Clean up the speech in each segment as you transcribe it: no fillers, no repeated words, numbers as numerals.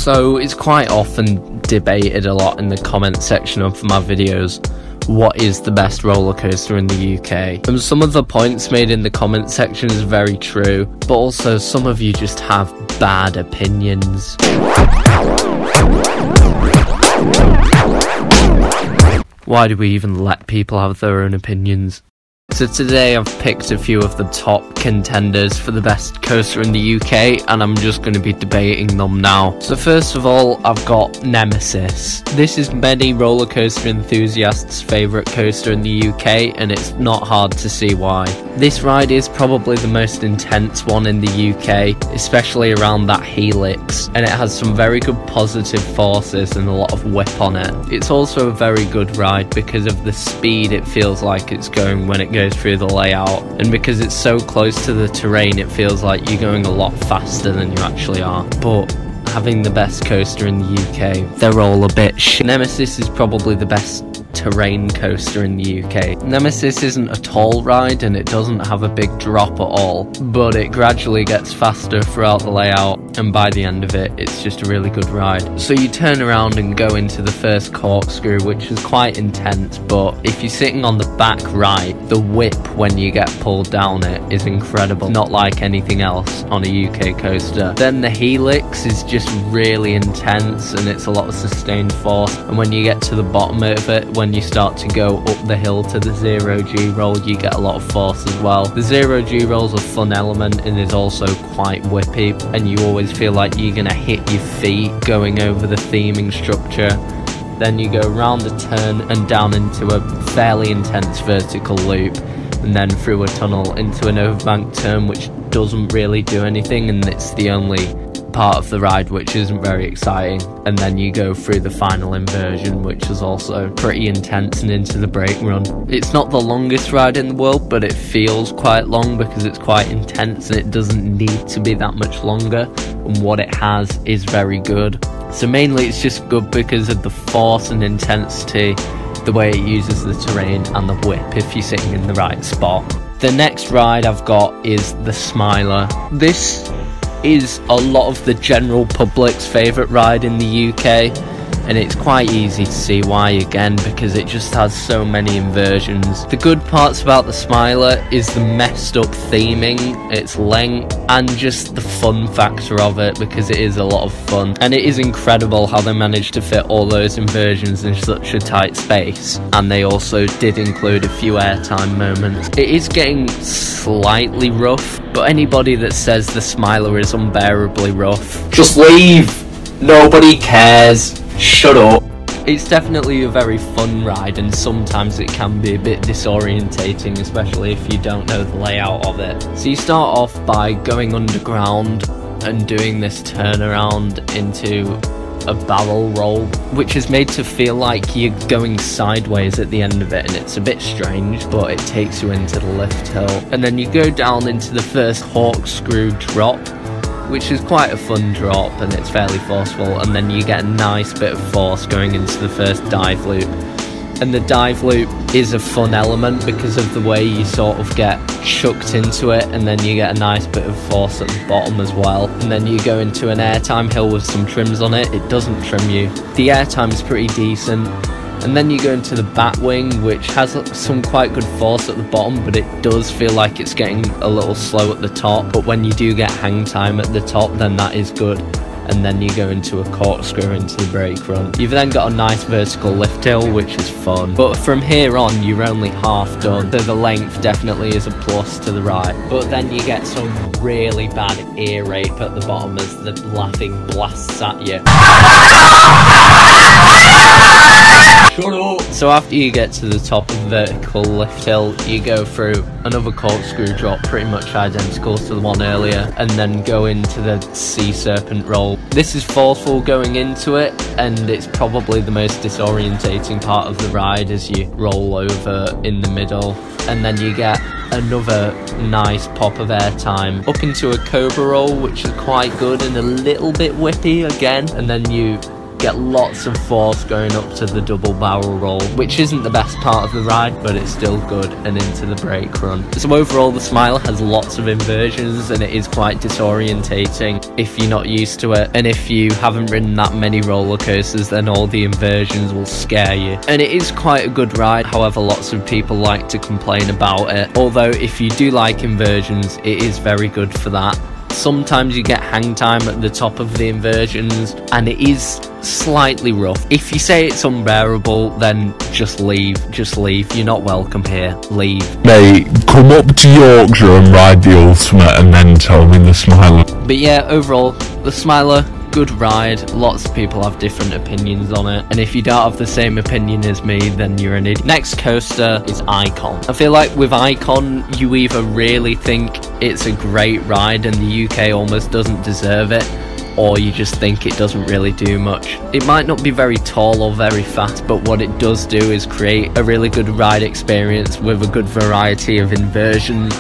So it's quite often debated a lot in the comment section of my videos, what is the best roller coaster in the UK? And some of the points made in the comment section is very true, but also some of you just have bad opinions. Why do we even let people have their own opinions? So today I've picked a few of the top contenders for the best coaster in the UK, and I'm just going to be debating them now. So first of all, I've got Nemesis. This is many roller coaster enthusiasts' favourite coaster in the UK, and it's not hard to see why. This ride is probably the most intense one in the UK, especially around that helix, and it has some very good positive forces and a lot of whip on it. It's also a very good ride because of the speed it feels like it's going when it goes through the layout, and because it's so close to the terrain it feels like you're going a lot faster than you actually are. But having the best coaster in the UK, they're all a bit shit. Nemesis is probably the best terrain coaster in the UK. Nemesis isn't a tall ride and it doesn't have a big drop at all, but it gradually gets faster throughout the layout, and by the end of it, it's just a really good ride. So you turn around and go into the first corkscrew, which is quite intense, but if you're sitting on the back right, the whip when you get pulled down it is incredible, not like anything else on a UK coaster. Then the helix is just really intense and it's a lot of sustained force, and when you get to the bottom of it, when you start to go up the hill to the 0G roll, you get a lot of force as well. The 0G roll's a fun element and is also quite whippy, and you always feel like you're gonna hit your feet going over the theming structure. Then you go round the turn and down into a fairly intense vertical loop, and then through a tunnel into an overbank turn which doesn't really do anything, and it's the only part of the ride which isn't very exciting. And then you go through the final inversion, which is also pretty intense, and into the brake run. It's not the longest ride in the world, but it feels quite long because it's quite intense and it doesn't need to be that much longer, and what it has is very good. So mainly it's just good because of the force and intensity, the way it uses the terrain and the whip if you're sitting in the right spot. The next ride I've got is the Smiler. This is a lot of the general public's favourite ride in the UK, and it's quite easy to see why again, because it just has so many inversions. The good parts about the Smiler is the messed up theming, its length, and just the fun factor of it, because it is a lot of fun. And it is incredible how they managed to fit all those inversions in such a tight space, and they also did include a few airtime moments. It is getting slightly rough, but anybody that says the Smiler is unbearably rough, just leave! Nobody cares. Shut up. It's definitely a very fun ride, and sometimes it can be a bit disorientating, especially if you don't know the layout of it. So you start off by going underground and doing this turnaround into a barrel roll, which is made to feel like you're going sideways at the end of it, and it's a bit strange, but it takes you into the lift hill. And then you go down into the first corkscrew drop, which is quite a fun drop and it's fairly forceful, and then you get a nice bit of force going into the first dive loop. And the dive loop is a fun element because of the way you sort of get chucked into it, and then you get a nice bit of force at the bottom as well. And then you go into an airtime hill with some trims on it. It doesn't trim you. The airtime is pretty decent. And then you go into the bat wing, which has some quite good force at the bottom, but it does feel like it's getting a little slow at the top. But when you do get hang time at the top, then that is good. And then you go into a corkscrew into the brake run. You've then got a nice vertical lift hill, which is fun. But from here on, you're only half done, so the length definitely is a plus to the ride. But then you get some really bad ear rape at the bottom as the laughing blasts at you. Shut up! So after you get to the top of the vertical lift hill, you go through another corkscrew drop pretty much identical to the one earlier, and then go into the sea serpent roll. This is forceful going into it, and it's probably the most disorientating part of the ride as you roll over in the middle. And then you get another nice pop of airtime up into a cobra roll, which is quite good and a little bit whippy again, and then you get lots of force going up to the double barrel roll, which isn't the best part of the ride, but it's still good, and into the brake run. So overall, the Smiler has lots of inversions, and it is quite disorientating if you're not used to it. And if you haven't ridden that many roller coasters, then all the inversions will scare you. And it is quite a good ride, however lots of people like to complain about it. Although if you do like inversions, it is very good for that. Sometimes you get hang time at the top of the inversions, and it is slightly rough. If you say it's unbearable, then just leave. You're not welcome here. Leave. Mate, come up to Yorkshire and ride the Ultimate and then tell me the Smiler. But yeah, overall, the Smiler, good ride. Lots of people have different opinions on it, and if you don't have the same opinion as me, then you're an idiot. Next coaster is Icon. I feel like with Icon, you either really think it's a great ride and the UK almost doesn't deserve it, or you just think it doesn't really do much. It might not be very tall or very fast, but what it does do is create a really good ride experience with a good variety of inversions,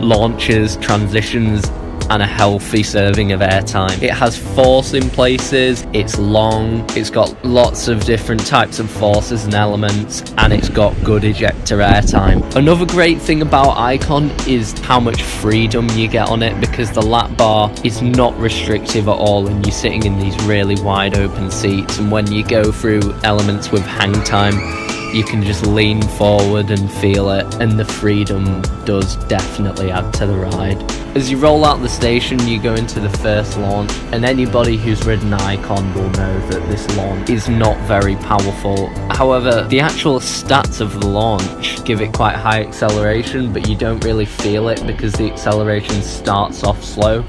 launches, transitions, and a healthy serving of airtime. It has force in places, it's long, it's got lots of different types of forces and elements, and it's got good ejector airtime. Another great thing about Icon is how much freedom you get on it, because the lap bar is not restrictive at all, and you're sitting in these really wide open seats, and when you go through elements with hang time, you can just lean forward and feel it, and the freedom does definitely add to the ride. As you roll out the station, you go into the first launch, and anybody who's ridden Icon will know that this launch is not very powerful. However, the actual stats of the launch give it quite high acceleration, but you don't really feel it because the acceleration starts off slow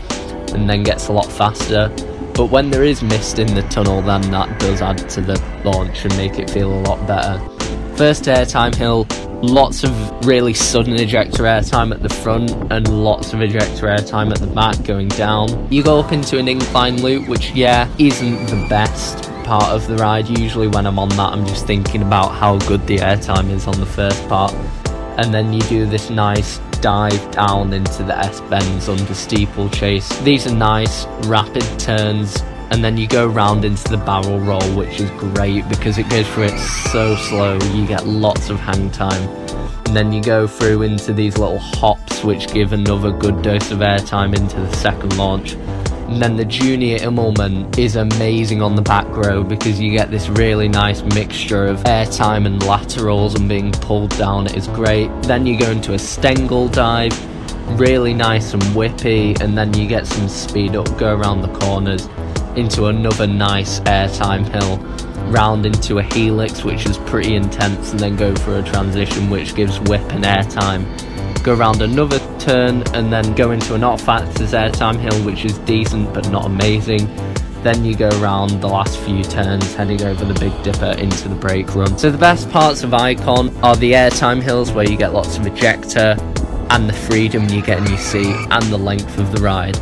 and then gets a lot faster. But when there is mist in the tunnel, then that does add to the launch and make it feel a lot better. First airtime hill, lots of really sudden ejector airtime at the front and lots of ejector airtime at the back going down. You go up into an incline loop, which isn't the best part of the ride. Usually when I'm on that, I'm just thinking about how good the airtime is on the first part. And then you do this nice dive down into the S-bends under steeplechase. These are nice rapid turns, and then you go round into the barrel roll, which is great because it goes through it so slow, you get lots of hang time. And then you go through into these little hops, which give another good dose of airtime into the second launch. And then the junior Immelman is amazing on the back row because you get this really nice mixture of airtime and laterals, and being pulled down is great. Then you go into a Stengel dive, really nice and whippy, and then you get some speed up, go around the corners into another nice airtime hill, round into a helix, which is pretty intense, and then go for a transition which gives whip and airtime. Go around another turn and then go into an off factors airtime hill, which is decent but not amazing. Then you go around the last few turns, heading over the Big Dipper into the brake run. So the best parts of Icon are the airtime hills, where you get lots of ejector, and the freedom you get in your seat, and the length of the ride,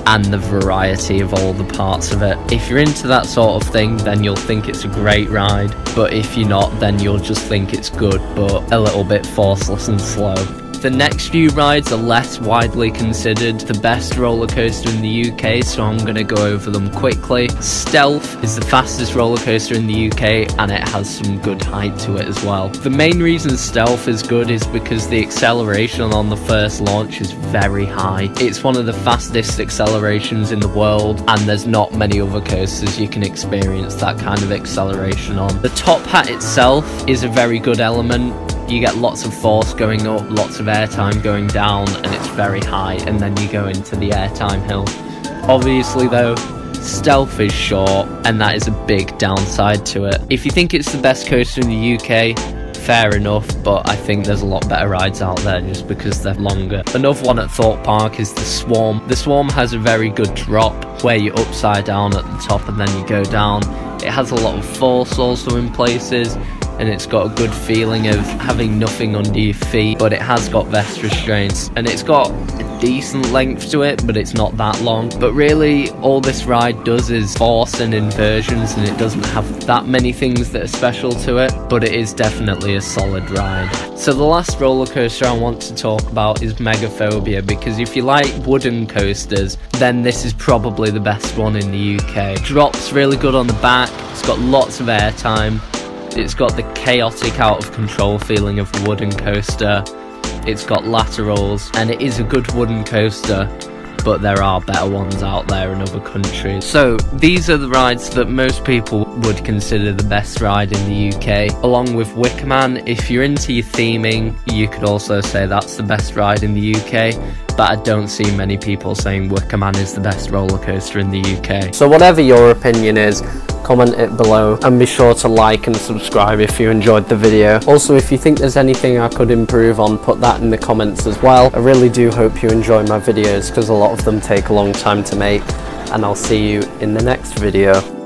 and the variety of all the parts of it. If you're into that sort of thing, then you'll think it's a great ride, but if you're not, then you'll just think it's good but a little bit forceless and slow. The next few rides are less widely considered the best roller coaster in the UK, so I'm going to go over them quickly. Stealth is the fastest roller coaster in the UK, and it has some good height to it as well. The main reason Stealth is good is because the acceleration on the first launch is very high. It's one of the fastest accelerations in the world, and there's not many other coasters you can experience that kind of acceleration on. The top hat itself is a very good element. You get lots of force going up, lots of airtime going down, and it's very high, and then you go into the airtime hill. Obviously though, Stealth is short, and that is a big downside to it. If you think it's the best coaster in the UK, fair enough, but I think there's a lot better rides out there just because they're longer. Another one at Thorpe Park is the Swarm. The Swarm has a very good drop, where you're upside down at the top and then you go down. It has a lot of force also in places, and it's got a good feeling of having nothing under your feet, but it has got vest restraints, and it's got decent length to it, but it's not that long. But really, all this ride does is force and inversions, and it doesn't have that many things that are special to it, but it is definitely a solid ride. So the last roller coaster I want to talk about is Megaphobia, because if you like wooden coasters, then this is probably the best one in the UK. Drops really good on the back, it's got lots of airtime, it's got the chaotic out of control feeling of a wooden coaster, it's got laterals, and it is a good wooden coaster, but there are better ones out there in other countries. So these are the rides that most people would consider the best ride in the UK, along with Wicker Man. If you're into your theming, you could also say that's the best ride in the UK, but I don't see many people saying Wicker Man is the best roller coaster in the UK. So whatever your opinion is, comment it below, and be sure to like and subscribe if you enjoyed the video. Also, if you think there's anything I could improve on, put that in the comments as well. I really do hope you enjoy my videos, because a lot of them take a long time to make, and I'll see you in the next video.